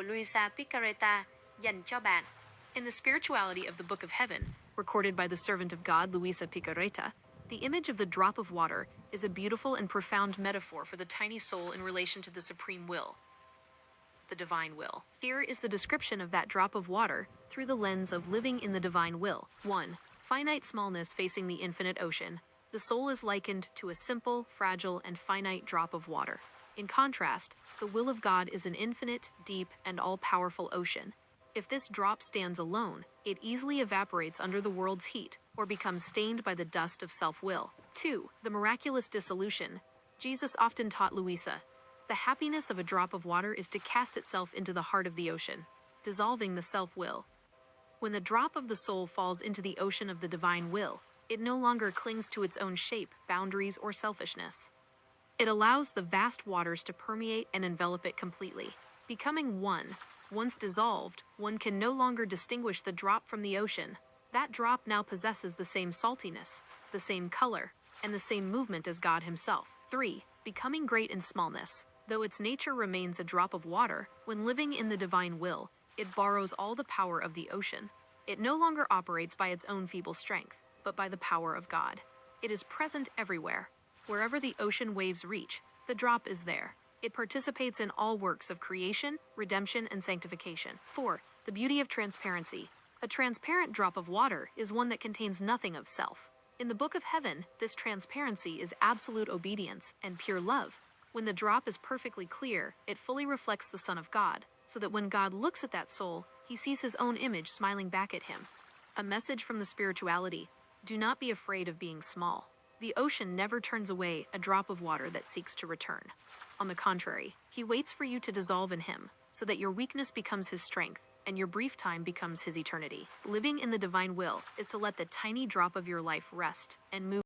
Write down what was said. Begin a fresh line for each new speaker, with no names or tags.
Luisa Piccarreta, dành cho bạn. In the spirituality of the Book of Heaven, recorded by the servant of God, Luisa Piccarreta, the image of the drop of water is a beautiful and profound metaphor for the tiny soul in relation to the supreme will, the divine will. Here is the description of that drop of water through the lens of living in the divine will. 1. Finite smallness facing the infinite ocean. The soul is likened to a simple, fragile, and finite drop of water. In contrast, the will of God is an infinite, deep, and all-powerful ocean. If this drop stands alone, it easily evaporates under the world's heat or becomes stained by the dust of self-will. 2. The miraculous dissolution. Jesus often taught Luisa, the happiness of a drop of water is to cast itself into the heart of the ocean, dissolving the self-will. When the drop of the soul falls into the ocean of the divine will, it no longer clings to its own shape, boundaries, or selfishness. It allows the vast waters to permeate and envelop it completely. Becoming one, once dissolved, one can no longer distinguish the drop from the ocean. That drop now possesses the same saltiness, the same color, and the same movement as God himself. 3. Becoming great in smallness. Though its nature remains a drop of water, when living in the divine will, it borrows all the power of the ocean. It no longer operates by its own feeble strength, but by the power of God. It is present everywhere. Wherever the ocean waves reach, the drop is there. It participates in all works of creation, redemption, and sanctification. 4. The beauty of transparency. A transparent drop of water is one that contains nothing of self. In the Book of Heaven, this transparency is absolute obedience and pure love. When the drop is perfectly clear, it fully reflects the Son of God, so that when God looks at that soul, he sees his own image smiling back at him. A message from the spirituality. Do not be afraid of being small. The ocean never turns away a drop of water that seeks to return. On the contrary, he waits for you to dissolve in him, so that your weakness becomes his strength, and your brief time becomes his eternity. Living in the divine will is to let the tiny drop of your life rest and move